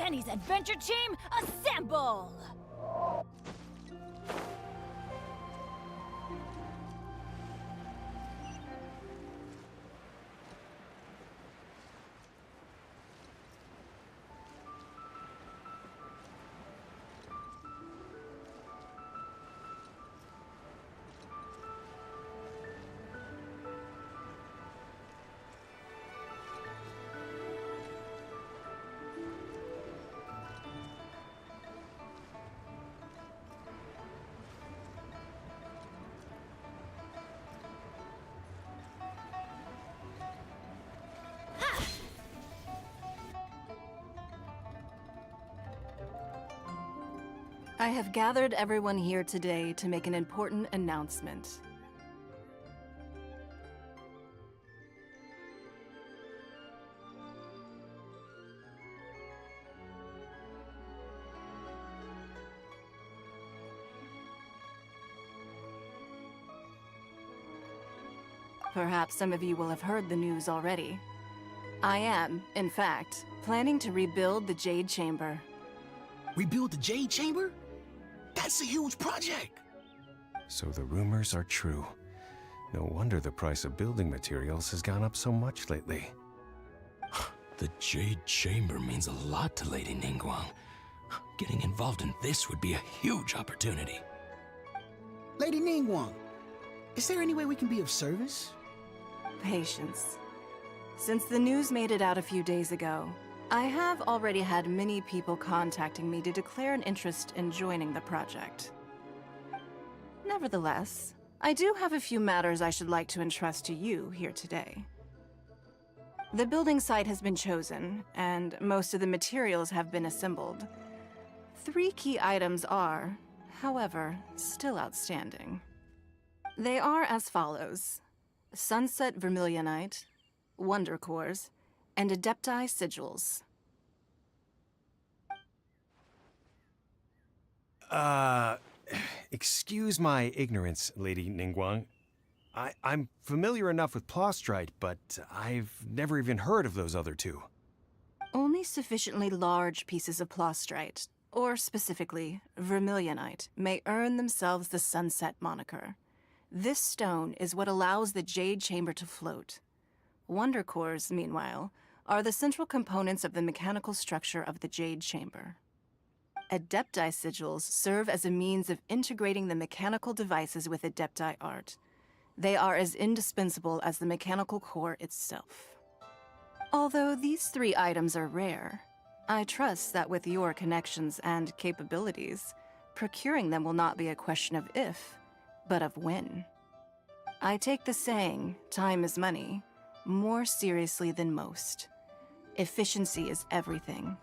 Benny's adventure team, assemble! I have gathered everyone here today to make an important announcement. Perhaps some of you will have heard the news already. I am, in fact, planning to rebuild the Jade Chamber. Rebuild the Jade Chamber? That's a huge project! So the rumors are true. No wonder the price of building materials has gone up so much lately. The Jade Chamber means a lot to Lady Ningguang. Getting involved in this would be a huge opportunity. Lady Ningguang, is there any way we can be of service? Patience. Since the news made it out a few days ago, I have already had many people contacting me to declare an interest in joining the project. Nevertheless, I do have a few matters I should like to entrust to you here today. The building site has been chosen, and most of the materials have been assembled. 3 key items are, however, still outstanding. They are as follows: Sunset Vermilionite, Wonder Cores, and Adepti Sigils. Excuse my ignorance, Lady Ningguang. I'm familiar enough with Plostrite, but I've never even heard of those other 2. Only sufficiently large pieces of Plostrite, or specifically Vermilionite, may earn themselves the Sunset moniker. This stone is what allows the Jade Chamber to float. Wonder Cores, meanwhile, are the central components of the mechanical structure of the Jade Chamber. Adepti Sigils serve as a means of integrating the mechanical devices with Adepti art. They are as indispensable as the mechanical core itself. Although these 3 items are rare, I trust that with your connections and capabilities, procuring them will not be a question of if, but of when. I take the saying, time is money, more seriously than most. Efficiency is everything.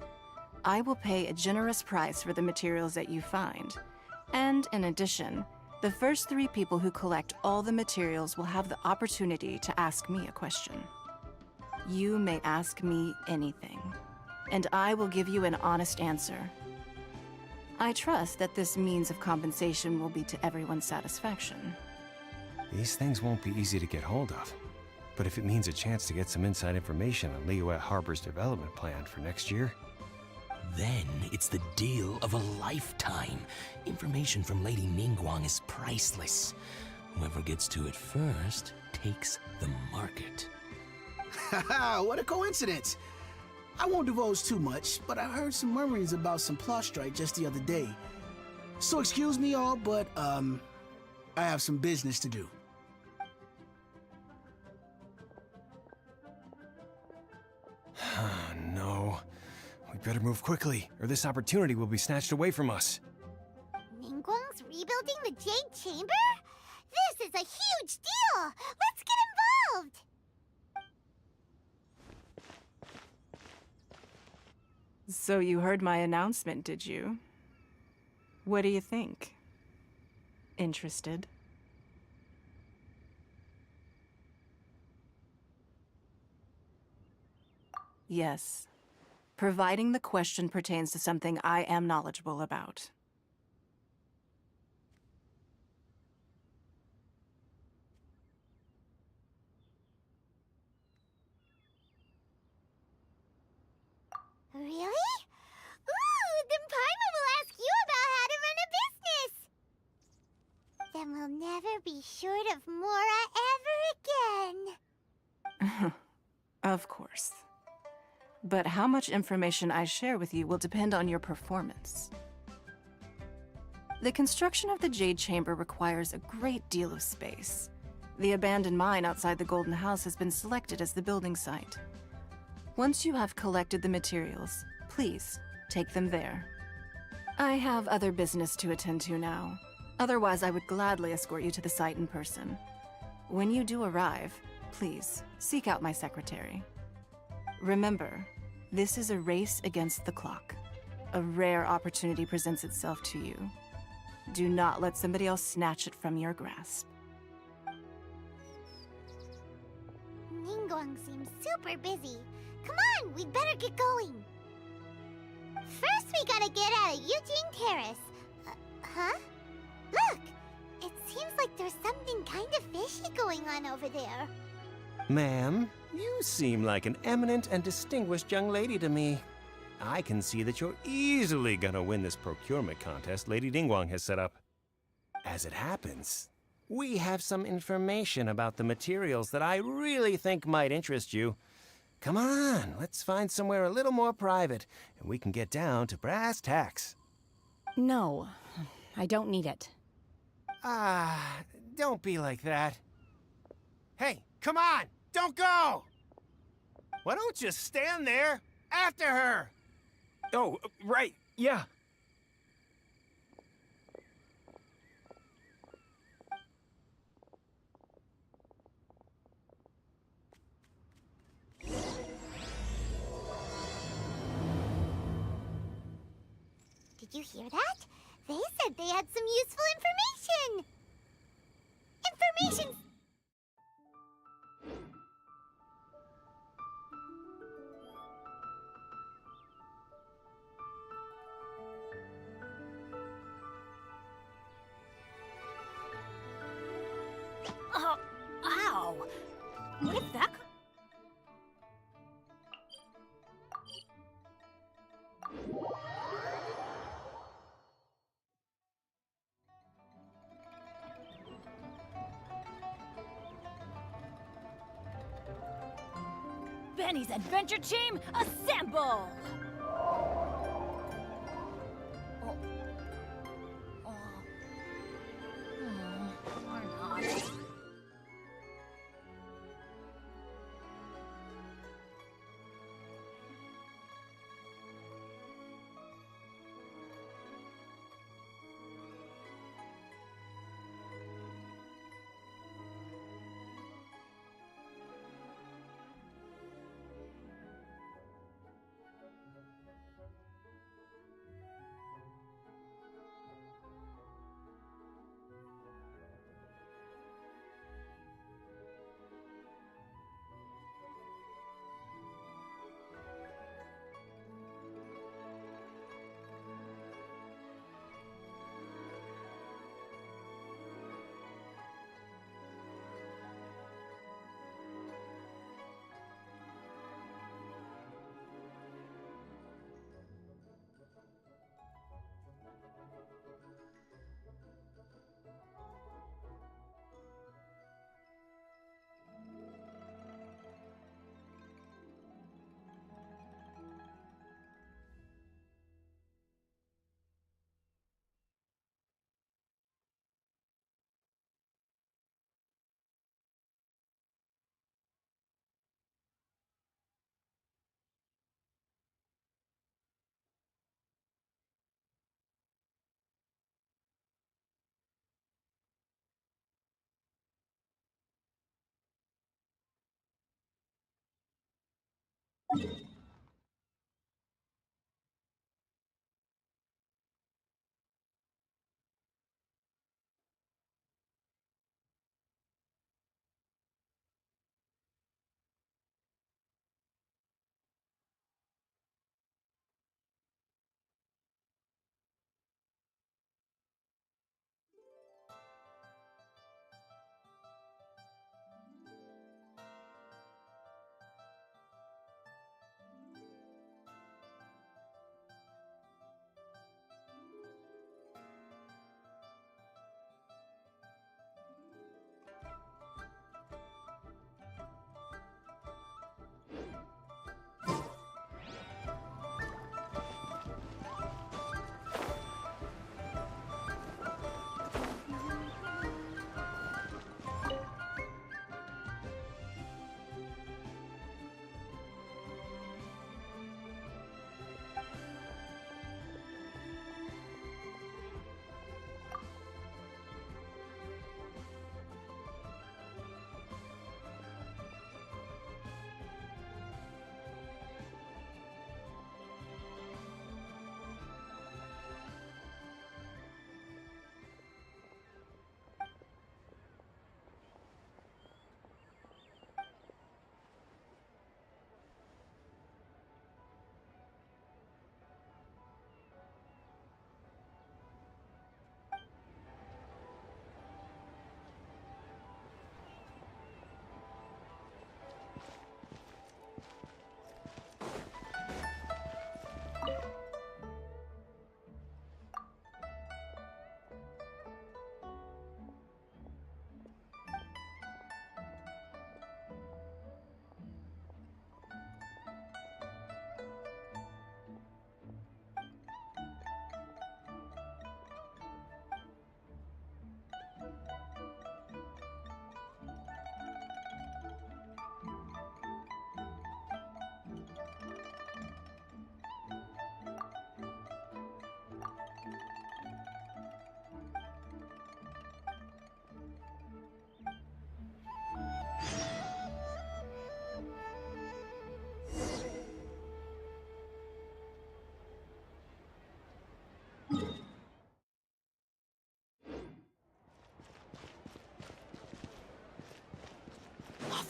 I will pay a generous price for the materials that you find. And in addition, the first 3 people who collect all the materials will have the opportunity to ask me a question. You may ask me anything, and I will give you an honest answer. I trust that this means of compensation will be to everyone's satisfaction. These things won't be easy to get hold of. But if it means a chance to get some inside information on Liyuet Harbor's development plan for next year... Then it's the deal of a lifetime. Information from Lady Ningguang is priceless. Whoever gets to it first takes the market. Haha, what a coincidence! I won't divulge too much, but I heard some murmurings about some Plostrite just the other day. So excuse me all, but, I have some business to do. No. We better move quickly, or this opportunity will be snatched away from us. Ningguang's rebuilding the Jade Chamber? This is a huge deal! Let's get involved! So you heard my announcement, did you? What do you think? Interested? Yes. Providing the question pertains to something I am knowledgeable about. Really? then Paimon will ask you about how to run a business! Then we'll never be short of Mora ever again. Of course. But how much information I share with you will depend on your performance. The construction of the Jade Chamber requires a great deal of space. The abandoned mine outside the Golden House has been selected as the building site. Once you have collected the materials, please take them there. I have other business to attend to now. Otherwise, I would gladly escort you to the site in person. When you do arrive, please seek out my secretary. Remember, this is a race against the clock. A rare opportunity presents itself to you. Do not let somebody else snatch it from your grasp. Ningguang seems super busy. Come on, we'd better get going. First, we gotta get out of Eugene Terrace. Huh? Look! It seems like there's something kind of fishy going on over there. Ma'am, you seem like an eminent and distinguished young lady to me. I can see that you're easily gonna win this procurement contest Lady Ningguang has set up. As it happens, we have some information about the materials that I really think might interest you. Come on, let's find somewhere a little more private, and we can get down to brass tacks. No, I don't need it. Don't be like that. Hey, come on, don't go! Why don't you stand there after her? Oh, right, yeah. Did you hear that? They said they had some useful information! Information! Oh, ow! What did that Benny's Adventure Team, assemble! Or not.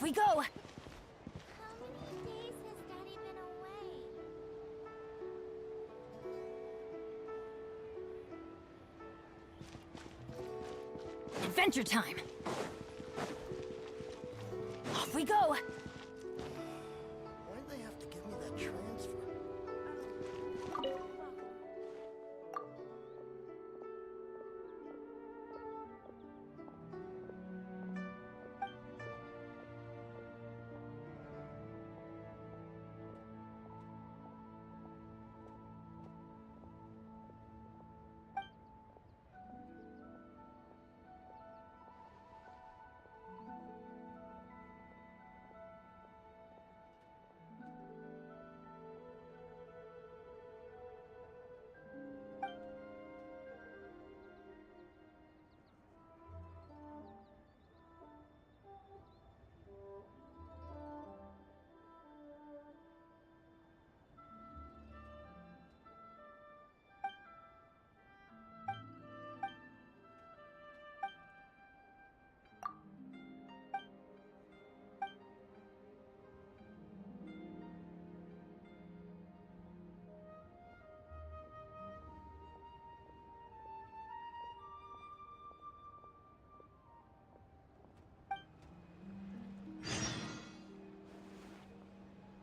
Off we go! How many days has Daddy been away? Adventure time! Off we go! Why'd they have to give me that transfer?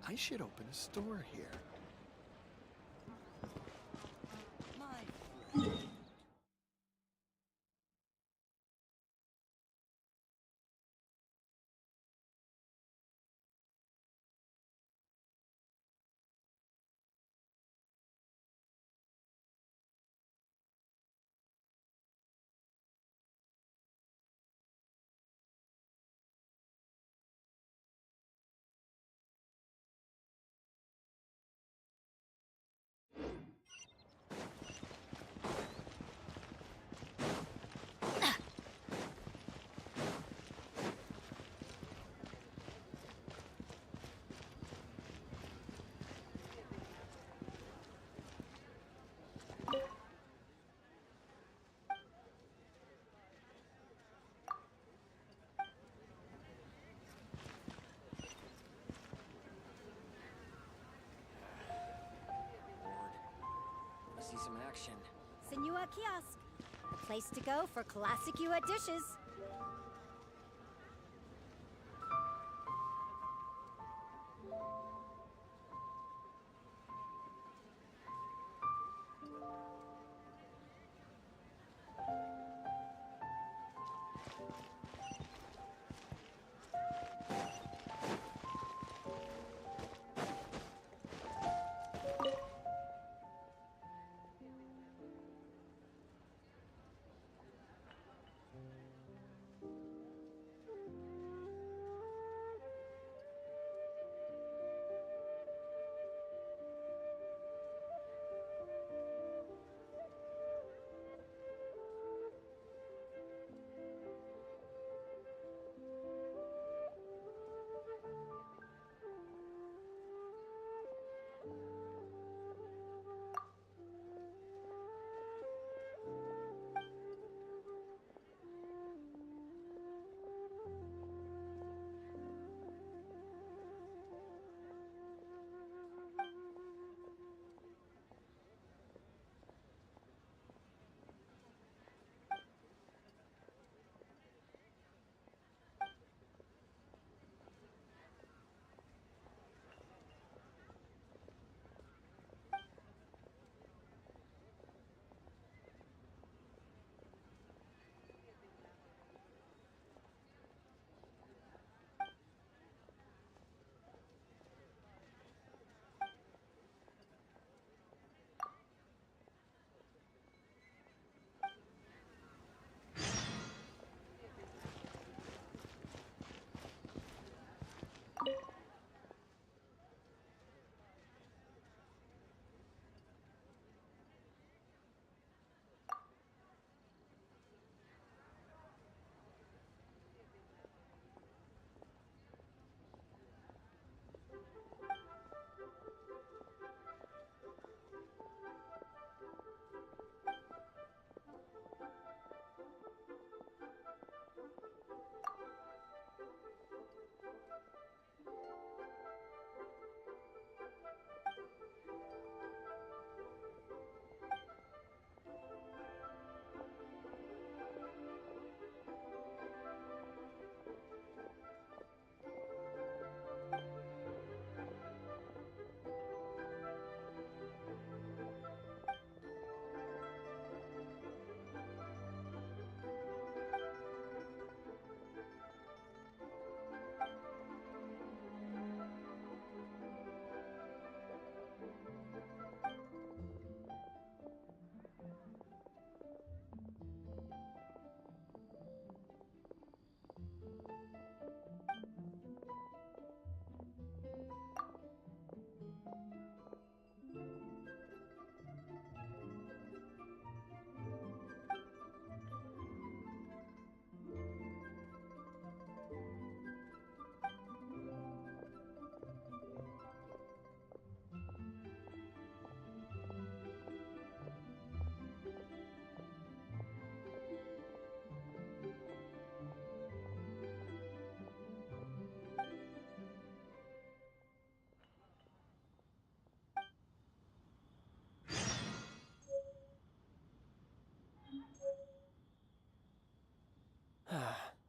I should open a store here. See some action. Senua Kiosk. The place to go for classic Yua dishes.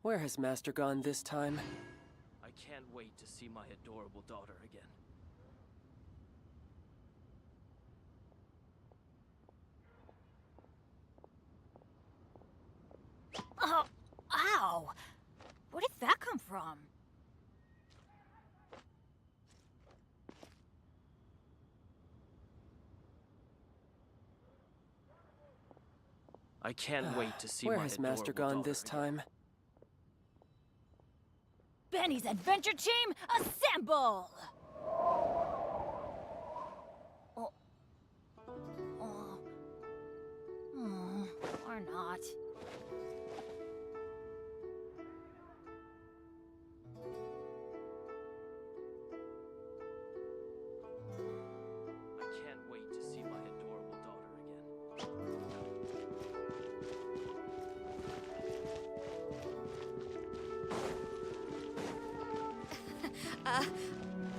Where has Master gone this time? I can't wait to see my adorable daughter again. Oh, ow! Where did that come from? I can't wait to see Where my has adorable Master gone daughter this again. time? Benny's adventure team, assemble! Oh. Oh. Or not. I can't wait to see my adorable daughter again.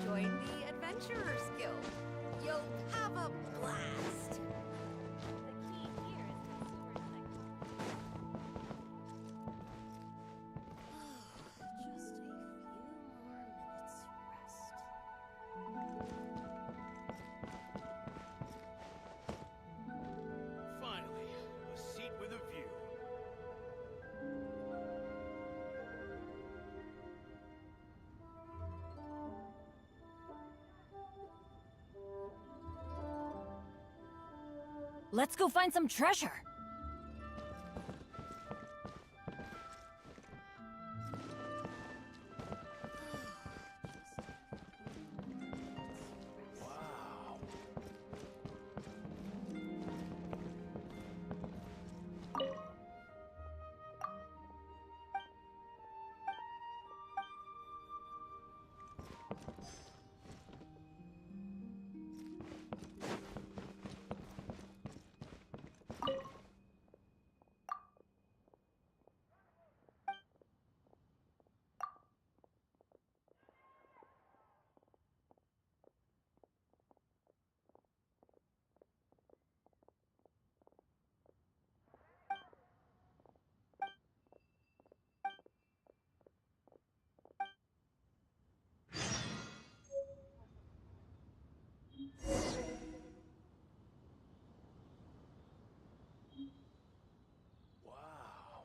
Join the Adventurers Guild. You'll have a blast. The key here is consumer psychology. Just a few more minutes rest. Finally, a seat with a view. Let's go find some treasure. Wow.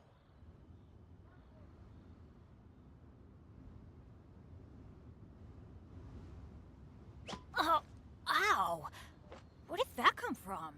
Oh, ow! Where did that come from?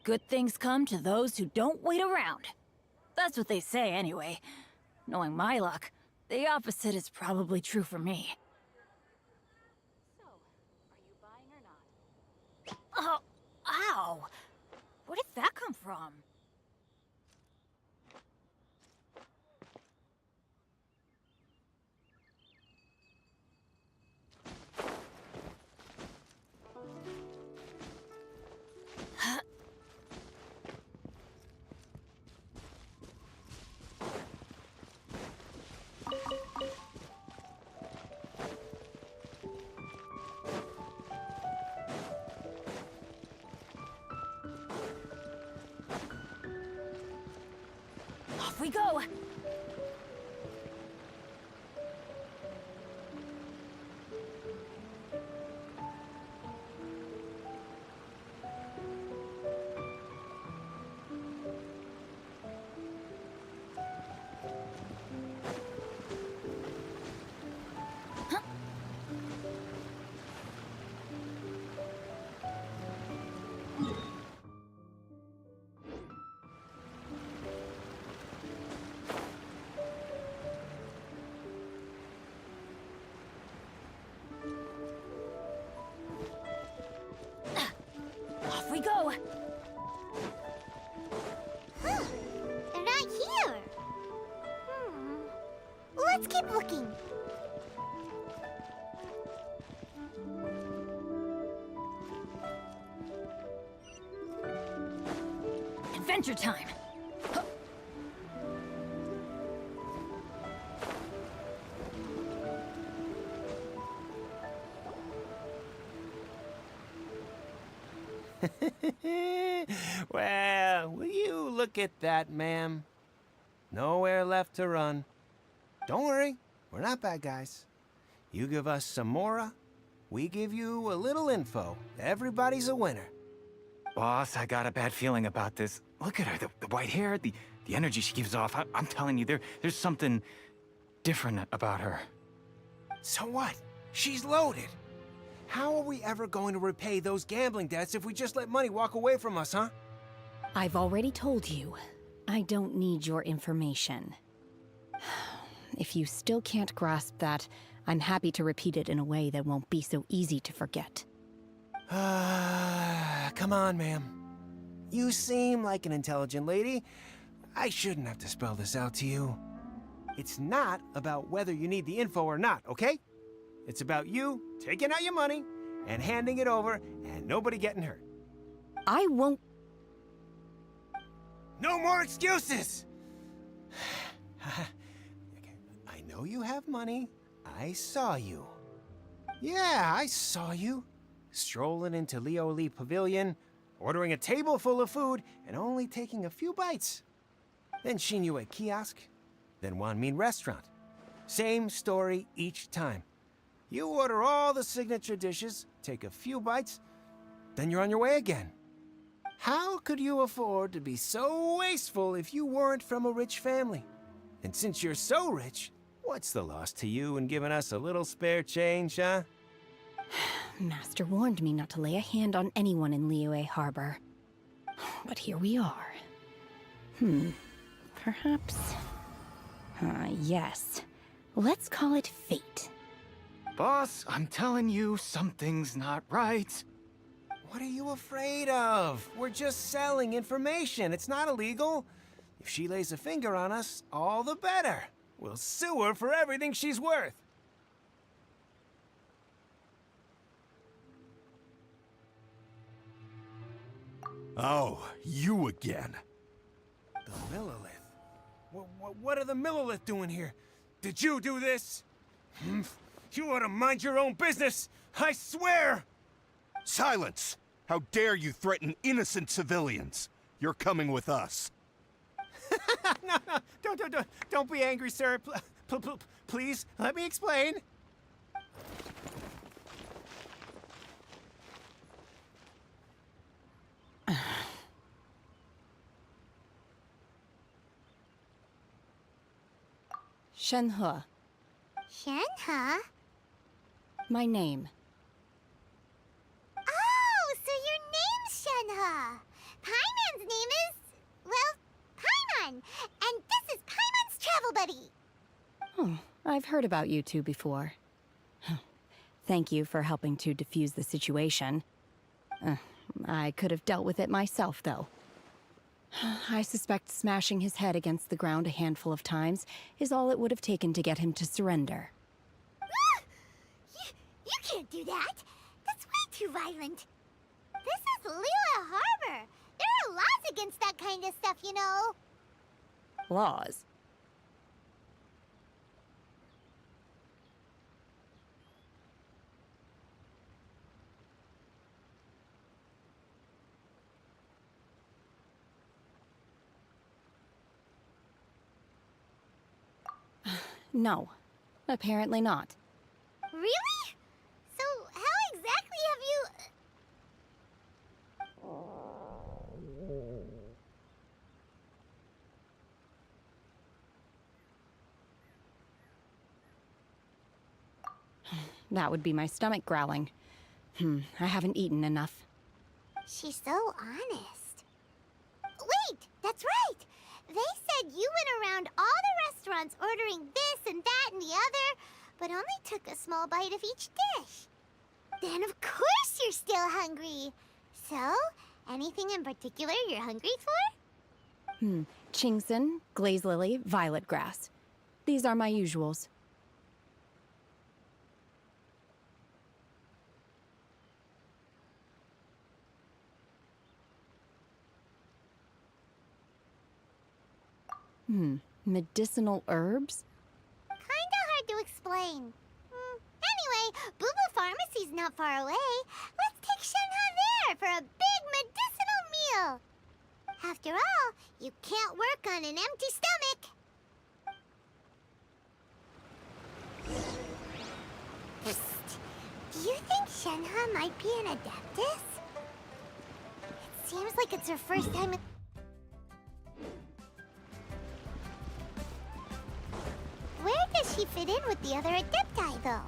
Good things come to those who don't wait around. That's what they say, anyway. Knowing my luck, the opposite is probably true for me. So, are you buying or not? Oh, ow! Where did that come from? Off we go! Off we go! Huh. They're not here. Let's keep looking. Adventure time! Well, will you look at that, ma'am? Nowhere left to run. Don't worry, we're not bad guys. You give us some mora, we give you a little info. Everybody's a winner. Boss, I got a bad feeling about this. Look at her, the white hair, the energy she gives off. I'm telling you, there's something different about her. So what? She's loaded. How are we ever going to repay those gambling debts if we just let money walk away from us, huh? I've already told you, I don't need your information. If you still can't grasp that, I'm happy to repeat it in a way that won't be so easy to forget. Come on, ma'am. You seem like an intelligent lady. I shouldn't have to spell this out to you. It's not about whether you need the info or not, okay? It's about you taking out your money and handing it over and nobody getting hurt. I won't... No more excuses! I know you have money. I saw you. Yeah, I saw you. Strolling into Leo Lee Pavilion, ordering a table full of food, and only taking a few bites. Then Shinyue Kiosk, then Wanmin Restaurant. Same story each time. You order all the signature dishes, take a few bites, then you're on your way again. How could you afford to be so wasteful if you weren't from a rich family? And since you're so rich, what's the loss to you in giving us a little spare change, huh? Master warned me not to lay a hand on anyone in Liyue Harbor. But here we are. Perhaps... yes. Let's call it fate. Boss, I'm telling you, something's not right. What are you afraid of? We're just selling information. It's not illegal. If she lays a finger on us, all the better. We'll sue her for everything she's worth. Oh, you again. The Millilith? What are the Millilith doing here? Did you do this? You ought to mind your own business! I swear! Silence! How dare you threaten innocent civilians? You're coming with us. No, don't be angry, sir. Please, let me explain. Shenhe. Shenhe? My name. Oh, so your name's Shenhe. Hi, And this is Paimon's travel buddy. Oh, I've heard about you two before. Thank you for helping to defuse the situation. I could have dealt with it myself, though. I suspect smashing his head against the ground a handful of times is all it would have taken to get him to surrender. You can't do that. That's way too violent. This is Lila Harbor. There are laws against that kind of stuff, you know. Laws? No, apparently not. Really? So how exactly have you... That would be my stomach growling. I haven't eaten enough. She's so honest. Wait, that's right! They said you went around all the restaurants ordering this and that and the other, but only took a small bite of each dish. Then of course you're still hungry. So, anything in particular you're hungry for? Chingson, glaze lily, violet grass. These are my usuals. Medicinal herbs? Kinda hard to explain. Anyway, Booba Pharmacy's not far away. Let's take Shenhe there for a big medicinal meal. After all, you can't work on an empty stomach. Psst. Do you think Shenhe might be an Adeptus? It seems like it's her first time in... Where does she fit in with the other Adepti, though?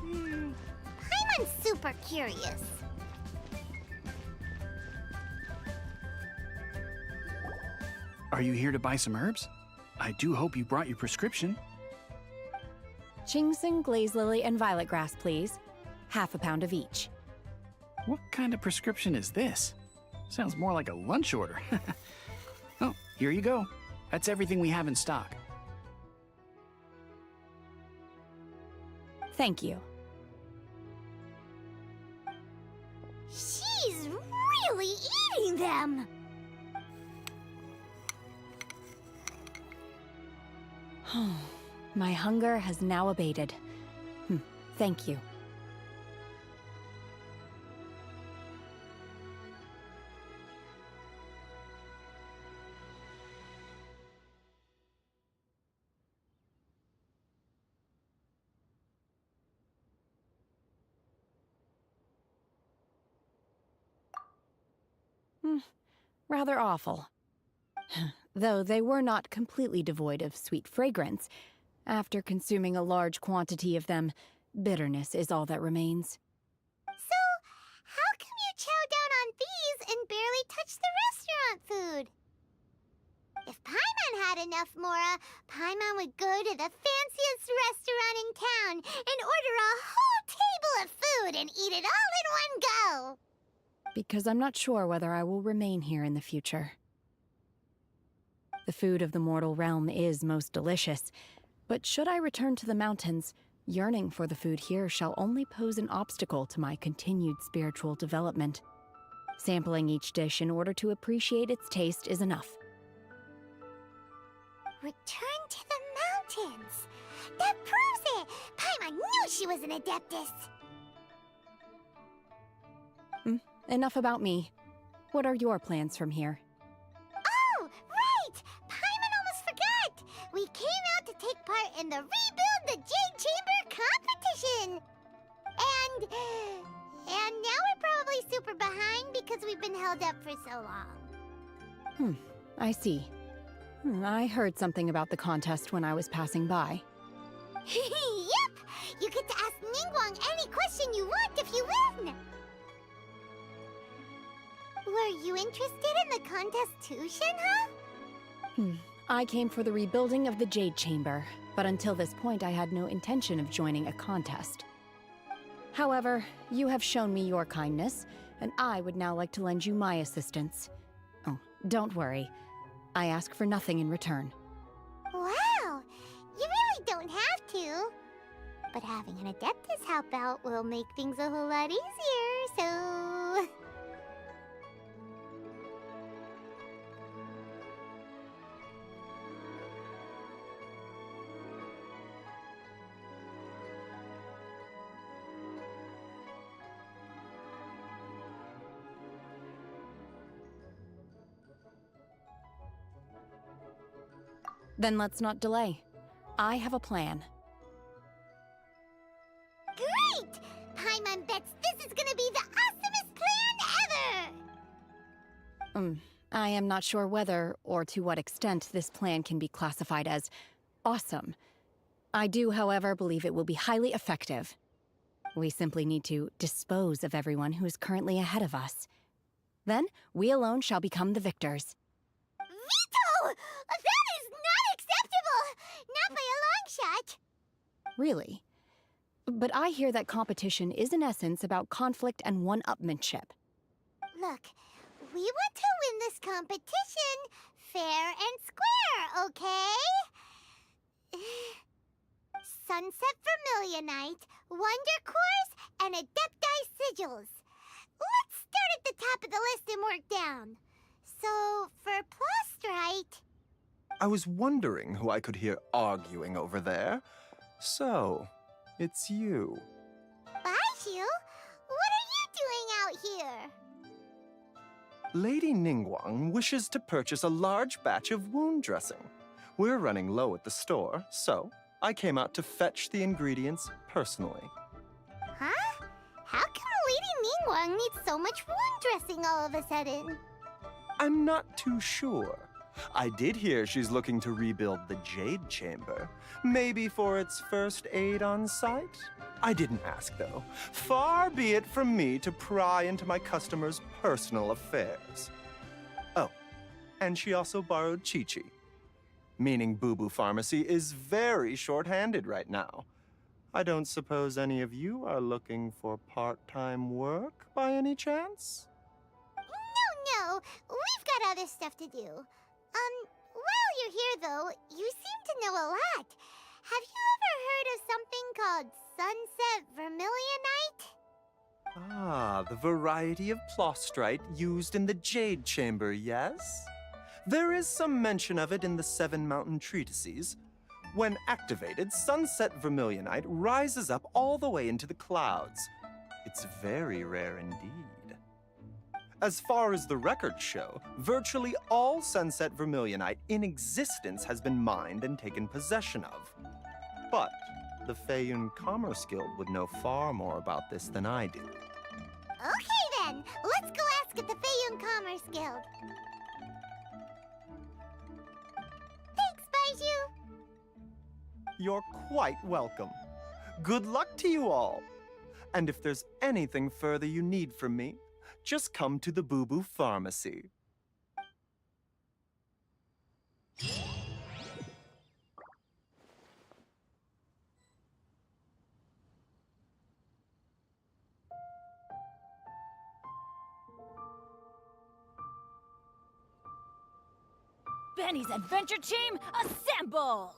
Paimon's super curious. Are you here to buy some herbs? I do hope you brought your prescription. Chingson, glaze lily, and violet grass, please. Half a pound of each. What kind of prescription is this? Sounds more like a lunch order. Oh, here you go. That's everything we have in stock. Thank you. She's really eating them! My hunger has now abated. Thank you. Rather awful. Though they were not completely devoid of sweet fragrance. After consuming a large quantity of them, bitterness is all that remains. So, how come you chow down on these and barely touch the restaurant food? If Paimon had enough Mora, Paimon would go to the fanciest restaurant in town and order a whole table of food and eat it all in one go. Because I'm not sure whether I will remain here in the future. The food of the mortal realm is most delicious, but should I return to the mountains, yearning for the food here shall only pose an obstacle to my continued spiritual development. Sampling each dish in order to appreciate its taste is enough. Return to the mountains! That proves it! Paimon knew she was an Adeptus! Enough about me. What are your plans from here? Oh, right! Paimon almost forgot! We came out to take part in the Rebuild the Jade Chamber competition! And now we're probably super behind because we've been held up for so long. I see. I heard something about the contest when I was passing by. Yep! You get to ask Ningguang any question you want if you win! Were you interested in the contest too, Shenhe? I came for the rebuilding of the Jade Chamber, but until this point I had no intention of joining a contest. However, you have shown me your kindness, and I would now like to lend you my assistance. Oh, don't worry. I ask for nothing in return. Wow! You really don't have to. But having an Adeptus help out will make things a whole lot easier, so... Then let's not delay. I have a plan. Great! Paimon bets this is gonna be the awesomest plan ever! I am not sure whether, or to what extent, this plan can be classified as awesome. I do, however, believe it will be highly effective. We simply need to dispose of everyone who is currently ahead of us. Then, we alone shall become the victors. Veto! That is not acceptable! Not by a long shot! Really? But I hear that competition is in essence about conflict and one-upmanship. Look, we want to win this competition fair and square, okay? Sunset Vermilionite, Wonder Cores, and Adepti Sigils. Let's start at the top of the list and work down. So, for Plostrite... I was wondering who I could hear arguing over there. So, it's you. Baiju? What are you doing out here? Lady Ningguang wishes to purchase a large batch of wound dressing. We're running low at the store, so I came out to fetch the ingredients personally. Huh? How come Lady Ningguang needs so much wound dressing all of a sudden? I'm not too sure. I did hear she's looking to rebuild the Jade Chamber. Maybe for its first aid on site? I didn't ask, though. Far be it from me to pry into my customers' personal affairs. Oh, and she also borrowed Chi-Chi. Meaning Boo Boo Pharmacy is very short-handed right now. I don't suppose any of you are looking for part-time work by any chance? No, we've got other stuff to do. While you're here, though, you seem to know a lot. Have you ever heard of something called Sunset Vermilionite? Ah, the variety of plostrite used in the Jade Chamber, yes? There is some mention of it in the Seven Mountain Treatises. When activated, Sunset Vermilionite rises up all the way into the clouds. It's very rare indeed. As far as the records show, virtually all Sunset Vermilionite in existence has been mined and taken possession of. But the Feiyun Commerce Guild would know far more about this than I do. Okay then, let's go ask at the Feiyun Commerce Guild. Thanks, Baiju. You're quite welcome. Good luck to you all. And if there's anything further you need from me, just come to the Boo Boo Pharmacy. Benny's adventure team, assemble!